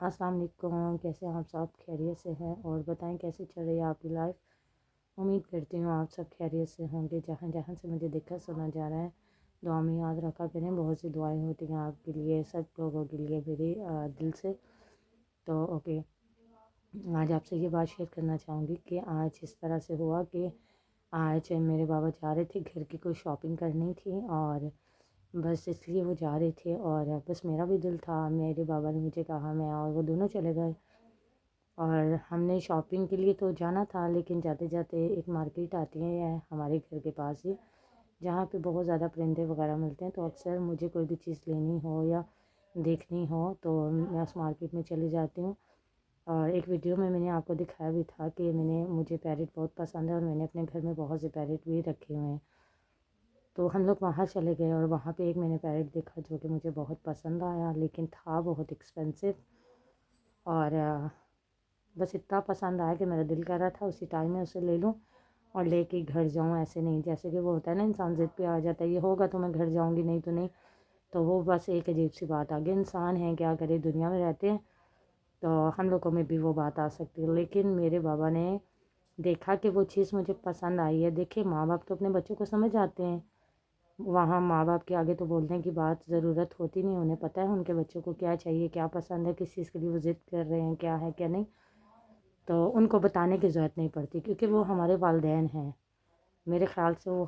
अस्सलाम वालेकुम। कैसे हैं आप सब? खैरियत से हैं? और बताएं कैसे चल रही है आपकी लाइफ। उम्मीद करती हूँ आप सब खैरियत से होंगे। जहाँ जहाँ से मुझे देखा सुना जा रहा है, दुआ में याद रखा करें। बहुत सी दुआएं होती हैं आपके लिए, सब लोगों के लिए मेरे दिल से। तो ओके, आज आपसे ये बात शेयर करना चाहूँगी कि आज इस तरह से हुआ कि आज मेरे बाबा जा रहे थे, घर की कोई शॉपिंग करनी थी और बस इसलिए वो जा रहे थे। और बस मेरा भी दिल था, मेरे बाबा ने मुझे कहा, मैं और वो दोनों चले गए। और हमने शॉपिंग के लिए तो जाना था, लेकिन जाते जाते एक मार्केट आती है हमारे घर के पास ही, जहाँ पे बहुत ज़्यादा परिंदे वगैरह मिलते हैं। तो अक्सर मुझे कोई भी चीज़ लेनी हो या देखनी हो तो मैं उस मार्केट में चली जाती हूँ। और एक वीडियो में मैंने आपको दिखाया भी था कि मुझे पैरेट बहुत पसंद है और मैंने अपने घर में बहुत से पैरेट भी रखे हुए हैं। तो हम लोग वहाँ चले गए और वहाँ पे एक मैंने पैरेट देखा जो कि मुझे बहुत पसंद आया, लेकिन था बहुत एक्सपेंसिव। और बस इतना पसंद आया कि मेरा दिल कर रहा था उसी टाइम में उसे ले लूँ और लेके घर जाऊँ। ऐसे नहीं जैसे कि वो होता है ना, इंसान ज़िद पे आ जाता है, ये होगा तो मैं घर जाऊँगी, नहीं तो नहीं। तो वो बस एक अजीब सी बात आ गई। इंसान है, क्या करे, दुनिया में रहते हैं तो हम लोगों में भी वो बात आ सकती है। लेकिन मेरे बाबा ने देखा कि वो चीज़ मुझे पसंद आई है। देखिए, माँ बाप तो अपने बच्चों को समझ आते हैं, वहाँ माँ बाप के आगे तो बोलने की बात ज़रूरत होती नहीं। उन्हें पता है उनके बच्चों को क्या चाहिए, क्या पसंद है, किस चीज़ के लिए वो ज़िद कर रहे हैं, क्या है क्या नहीं। तो उनको बताने की ज़रूरत नहीं पड़ती, क्योंकि वो हमारे वालिदैन हैं। मेरे ख़्याल से वो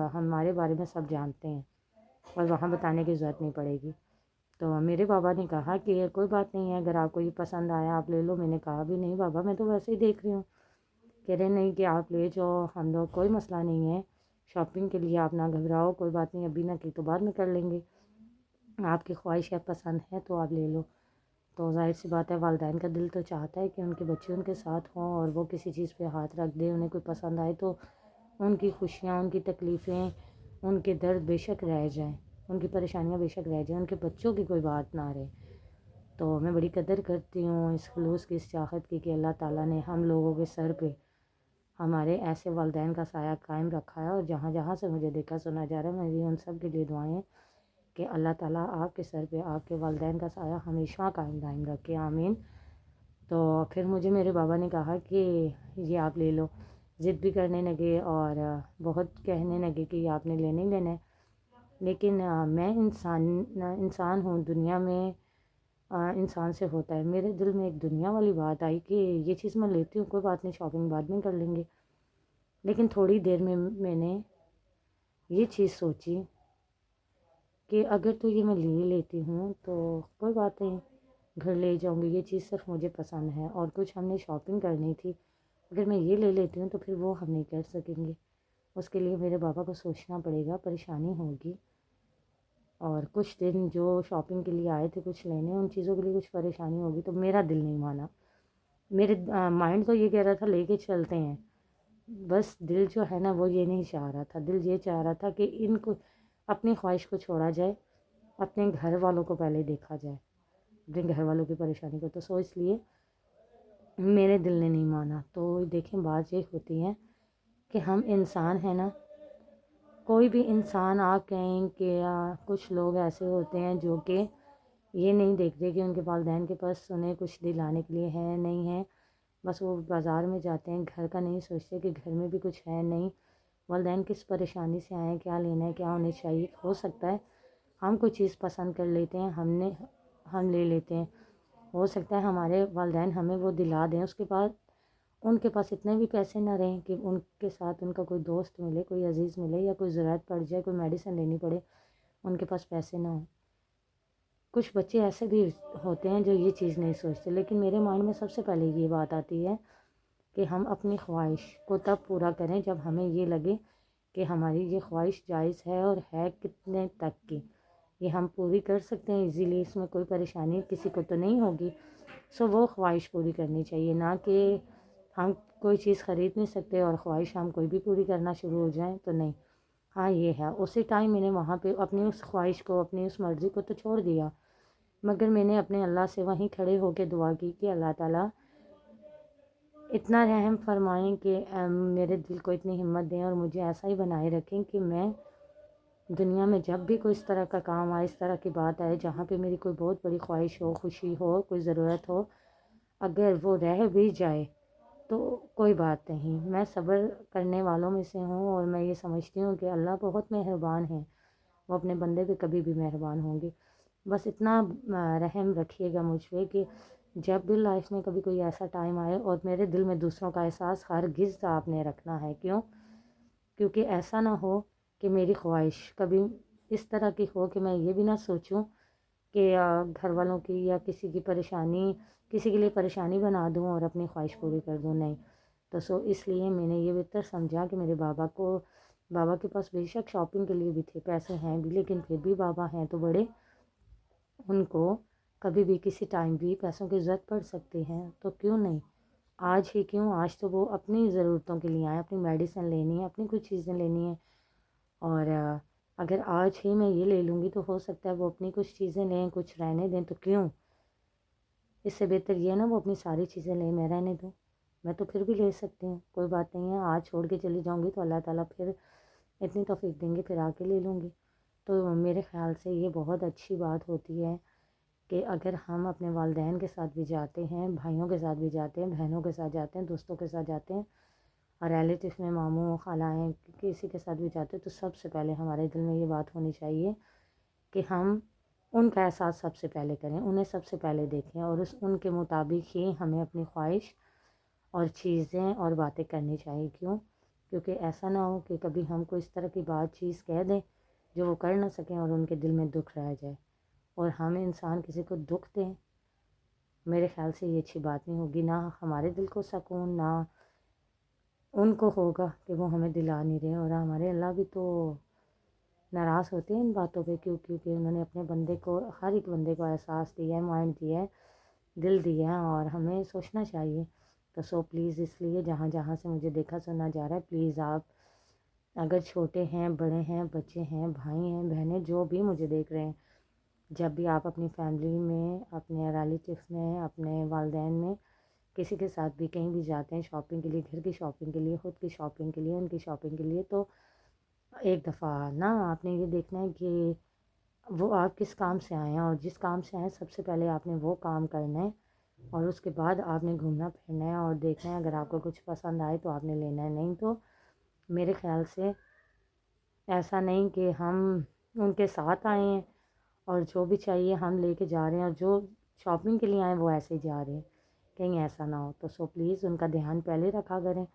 हमारे बारे में सब जानते हैं और वहाँ बताने की ज़रूरत नहीं पड़ेगी। तो मेरे बाबा ने कहा कि कोई बात नहीं है, अगर आपको ये पसंद आया आप ले लो। मैंने कहा भी नहीं बाबा, मैं तो वैसे ही देख रही हूँ। कह रहे नहीं कि आप ले जाओ, हम लोग कोई मसला नहीं है, शॉपिंग के लिए आप ना घबराओ, कोई बात नहीं, अभी ना की तो बाद में कर लेंगे, आपकी ख्वाहिश है, पसंद है तो आप ले लो। तो ज़ाहिर सी बात है, वालिदैन का दिल तो चाहता है कि उनके बच्चे उनके साथ हों और वो किसी चीज़ पे हाथ रख दें, उन्हें कोई पसंद आए तो उनकी खुशियाँ, उनकी तकलीफ़ें, उनके दर्द बेशक रह जाएं, उनकी परेशानियाँ बेशक रह जाएं, उनके बच्चों की कोई बात ना रहे। तो मैं बड़ी कदर करती हूँ इस खलूस की, इस चाहत की कि अल्लाह ताला ने हम लोगों के सर पे हमारे ऐसे वालिदैन का साया कायम रखा है। और जहाँ जहाँ से मुझे देखा सुना जा रहा है, मेरी उन सब के लिए दुआएं हैं कि अल्लाह ताला आपके सर पे आपके वालिदैन का साया हमेशा कायम दायम रखे, आमीन। तो फिर मुझे मेरे बाबा ने कहा कि ये आप ले लो। ज़िद भी करने लगे और बहुत कहने लगे कि ये आपने लेने ही लेना है। लेकिन मैं इंसान हूँ, दुनिया में इंसान से होता है। मेरे दिल में एक दुनिया वाली बात आई कि ये चीज़ मैं लेती हूँ, कोई बात नहीं, शॉपिंग बाद में कर लेंगे। लेकिन थोड़ी देर में मैंने ये चीज़ सोची कि अगर तो ये मैं ले लेती हूँ तो कोई बात नहीं, घर ले जाऊँगी, ये चीज़ सिर्फ मुझे पसंद है और कुछ हमने शॉपिंग करनी थी। अगर मैं ये ले लेती हूँ तो फिर वो हम नहीं कर सकेंगे, उसके लिए मेरे बाबा को सोचना पड़ेगा, परेशानी होगी। और कुछ दिन जो शॉपिंग के लिए आए थे कुछ लेने, उन चीज़ों के लिए कुछ परेशानी होगी। तो मेरा दिल नहीं माना। मेरे माइंड तो ये कह रहा था लेके चलते हैं, बस दिल जो है ना वो ये नहीं चाह रहा था। दिल ये चाह रहा था कि इनको, अपनी ख्वाहिश को छोड़ा जाए, अपने घर वालों को पहले देखा जाए, अपने घर वालों की परेशानी को। तो सोच लिए, मेरे दिल ने नहीं माना। तो देखें, बात ये होती है कि हम इंसान हैं ना, कोई भी इंसान, आप कहें कि कुछ लोग ऐसे होते हैं जो कि ये नहीं देखते कि उनके वालिदैन के पास उन्हें कुछ दिलाने के लिए है नहीं है। बस वो बाज़ार में जाते हैं, घर का नहीं सोचते कि घर में भी कुछ है नहीं, वालिदैन किस परेशानी से आए हैं, क्या लेना है, क्या उन्हें चाहिए। हो सकता है हम कोई चीज़ पसंद कर लेते हैं, हम ले लेते हैं। हो सकता है हमारे वालिदैन हमें वो दिला दें, उसके बाद उनके पास इतने भी पैसे ना रहें कि उनके साथ उनका कोई दोस्त मिले, कोई अजीज़ मिले, या कोई ज़रूरत पड़ जाए, कोई मेडिसिन लेनी पड़े, उनके पास पैसे ना हो। कुछ बच्चे ऐसे भी होते हैं जो ये चीज़ नहीं सोचते। लेकिन मेरे माइंड में सबसे पहले ये बात आती है कि हम अपनी ख्वाहिश को तब पूरा करें जब हमें ये लगे कि हमारी ये ख्वाहिश जायज़ है और है कितने तक की, ये हम पूरी कर सकते हैं इजीली, इसमें कोई परेशानी किसी को तो नहीं होगी। सो वो ख्वाहिश पूरी करनी चाहिए, ना कि हम कोई चीज़ ख़रीद नहीं सकते और ख्वाहिश हम कोई भी पूरी करना शुरू हो जाएं, तो नहीं। हाँ ये है, उसी टाइम मैंने वहाँ पे अपनी उस ख्वाहिश को, अपनी उस मर्ज़ी को तो छोड़ दिया, मगर मैंने अपने अल्लाह से वहीं खड़े होकर दुआ की कि अल्लाह ताला इतना रहम फरमाएं कि मेरे दिल को इतनी हिम्मत दें और मुझे ऐसा ही बनाए रखें कि मैं دنیا میں جب بھی کوئی اس طرح کا کام آئے، اس طرح کی بات آئے جہاں پہ میری کوئی بہت بڑی خواہش ہو، خوشی ہو، کوئی ضرورت ہو، اگر وہ رہ بھی جائے تو کوئی بات نہیں، میں صبر کرنے والوں میں سے ہوں، اور میں یہ سمجھتی ہوں کہ اللہ بہت مہربان ہے، وہ اپنے بندے پہ کبھی بھی مہربان ہوں گے۔ بس اتنا رحم رکھیے گا مجھ پہ کہ جب بھی لائف میں کبھی کوئی ایسا ٹائم آئے، اور میرے دل میں دوسروں کا احساس ہرگز آپ نے رکھنا ہے، کیونکہ ایسا نہ ہو کہ میری خواہش کبھی اس طرح کی ہو کہ میں یہ بھی نہ سوچوں کہ گھر والوں کی یا کسی کی پریشانی، کسی کے لیے پریشانی بنا دوں اور اپنی خواہش پوری کر دوں، نہیں۔ تو اس لیے میں نے یہ بہتر سمجھا کہ میرے بابا کے پاس بے شک شاپنگ کے لیے بھی تھے، پیسے ہیں بھی، لیکن پھر بھی بابا ہیں تو بڑے، ان کو کبھی بھی کسی ٹائم بھی پیسوں کی ضرورت پڑ سکتی ہے، تو کیوں نہیں، آج ہی کیوں، آج تو وہ اپنی ضرورتوں کے لیے آئے، اپنی میڈیسن لینی ہے، اپنی کچھ چیزیں لینی ہیں، اور اگر آج ہی میں یہ لے لوں گی تو ہو سکتا ہے وہ اپنی کچھ چیزیں لیں، کچھ رہنے دیں، تو کیوں، اس سے بہتر یہ ہے نا وہ اپنی ساری چیزیں لیں، میں رہنے دوں، میں تو پھر بھی لے سکتی ہوں، کوئی بات نہیں ہے، آج چھوڑ کے چلی جاؤں گی تو اللہ تعالیٰ پھر اتنی توفیق دیں گے، پھر آ کے لے لوں گی۔ تو میرے خیال سے یہ بہت اچھی بات ہوتی ہے کہ اگر ہم اپنے والدین کے ساتھ بھی جاتے ہیں، بھائیوں کے ساتھ بھی جاتے ہیں، بہنوں کے ساتھ جاتے ہیں، دوستوں کے ساتھ جاتے ہیں، اور ریلیٹیو میں ماموں خالائیں کسی کے ساتھ بھی جاتے ہیں، تو سب سے پہلے ہمارے دل میں یہ بات ہونی چاہیے کہ ہم ان کا احساس سب سے پہلے کریں، انہیں سب سے پہلے دیکھیں، اور ان کے مطابق ہی ہمیں اپنی خواہش اور چیزیں اور باتیں کرنی چاہیے، کیونکہ ایسا نہ ہو کہ کبھی ہم کو اس طرح کی بات چیز کہہ دیں جو وہ کر نہ سکیں اور ان کے دل میں دکھ رہ جائے، اور ہم انسان کسی کو دکھ دیں، میرے خیال سے یہ اچھی بات نہیں ہوگی، نہ ہمارے دل کو سکون، نہ ان کو ہوگا کہ وہ ہمیں دلا نہیں رہے، اور ہمارے اللہ بھی تو ناراض ہوتے ہیں ان باتوں پہ، کیونکہ انہوں نے اپنے بندے کو، ہر ایک بندے کو احساس دیا ہے، مائنڈ دیا ہے، دل دیا ہے، اور ہمیں سوچنا چاہیے۔ تو پلیز، اس لیے جہاں جہاں سے مجھے دیکھا سنا جا رہا ہے، پلیز آپ اگر چھوٹے ہیں، بڑے ہیں، بچے ہیں، بھائی ہیں، بہنیں، جو بھی مجھے دیکھ رہے ہیں، جب بھی آپ اپنی فیملی میں، اپنے ریلیٹیو میں، اپنے والدین میں کسی کے ساتھ بھی کہیں بھی جاتے ہیں شاپنگ کے لیے، گھر کی شاپنگ کے لیے، خود کی شاپنگ کے لیے، ان کی شاپنگ کے لیے، تو ایک دفعہ نا آپ نے یہ دیکھنا ہے کہ وہ آپ کس کام سے آئے ہیں، اور جس کام سے آئے ہیں سب سے پہلے آپ نے وہ کام کرنا ہے، اور اس کے بعد آپ نے گھومنا پھرنا ہے اور دیکھنا ہے، اگر آپ کو کچھ پسند آئے تو آپ نے لینا ہے، نہیں تو میرے خیال سے ایسا نہیں کہ ہم ان کے ساتھ آئے ہیں اور جو بھی چاہیے ہم لے کے جا رہے ہیں، اور جو شاپنگ کے لیے آئے ہیں وہ ایسے ہی جا رہے ہیں، کہیں ایسا نہ ہو، تو پلیز ان کا دھیان پہلے رکھا کریں۔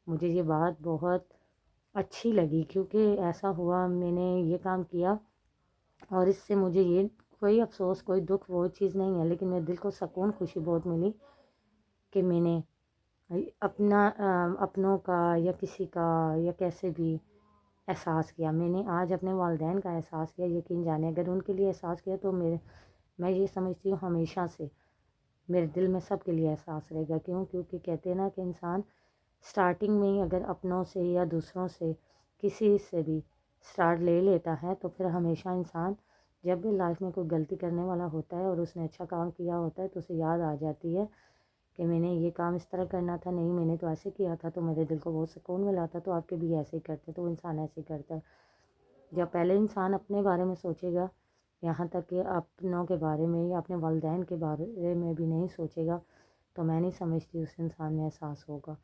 مجھے یہ بات بہت اچھی لگی، کیونکہ ایسا ہوا، میں نے یہ کام کیا اور اس سے مجھے یہ کوئی افسوس، کوئی دکھ، وہ چیز نہیں ہے، لیکن میرے دل کو سکون، خوشی بہت ملی کہ میں نے اپنوں کا یا کسی کا یا کیسے بھی احساس کیا، میں نے آج اپنے والدین کا احساس کیا، یقین جانے اگر ان کے لیے احساس کیا تو میں یہ سمجھتی ہوں ہمیشہ سے میرے دل میں سب کے لیے احساس رہے گا، کیونکہ کہتے ہیں نا کہ انسان سٹارٹنگ میں ہی اگر اپنوں سے یا دوسروں سے کسی سے بھی سٹارٹ لے لیتا ہے تو پھر ہمیشہ انسان جب بھی لائف میں کوئی غلطی کرنے والا ہوتا ہے اور اس نے اچھا کام کیا ہوتا ہے تو اسے یاد آ جاتی ہے کہ میں نے یہ کام اس طرح کرنا تھا، نہیں میں نے تو ایسے کیا تھا، تو میرے دل کو بہت سکون ملا تھا، تو آپ کے بھی ایسے ہی کرتے، تو وہ انسان ایسے ہی کرتا ہے۔ جب پہلے انسان اپنے بارے میں سوچے گا، یہاں تک کہ اپنوں کے بارے میں یا اپنے والدین کے بارے میں بھی نہیں سوچے گا، تو میں نہیں سمجھتی اس انسان میں احساس ہوگا۔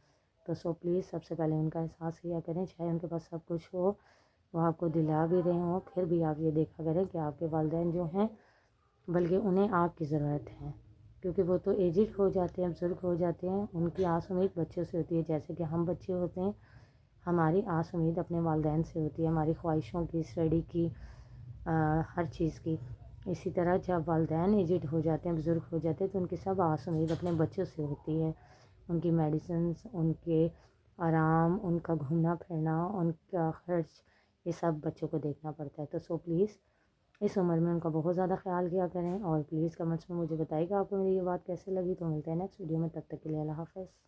تو پلیز سب سے پہلے ان کا احساس کیا کریں، چاہے ان کے پاس سب کچھ ہو، وہ آپ کو دلا بھی رہے ہوں، پھر بھی آپ یہ دیکھا کریں کہ آپ کے والدین جو ہیں بلکہ انہیں آپ کی ضرورت ہے، کیونکہ وہ تو ایجڈ ہو جاتے ہیں، بزرگ ہو جاتے ہیں، ان کی آس امید بچوں سے ہوتی ہے، جیسے کہ ہم بچے ہوتے ہیں، ہماری آس امید اپنے والدین سے ہوتی ہے، ہماری خواہشوں کی، اسٹڈی کی، ہر چیز کی۔ اسی طرح جب والدین ایجڈ ہو جاتے ہیں، بزرگ ہو جاتے ہیں، تو ان کی سب آس امید اپنے بچوں سے ہوتی ہے، ان کی میڈیسنس، ان کے آرام، ان کا گھومنا پھرنا، ان کا خرچ، یہ سب بچوں کو دیکھنا پڑتا ہے۔ تو پلیز اس عمر میں ان کا بہت زیادہ خیال کیا کریں، اور پلیز کمنٹس میں مجھے بتائیے گا آپ کو میری یہ بات کیسے لگی۔ تو ملتے ہیں نیکسٹ ویڈیو میں، تب تک کے لیے اللہ حافظ۔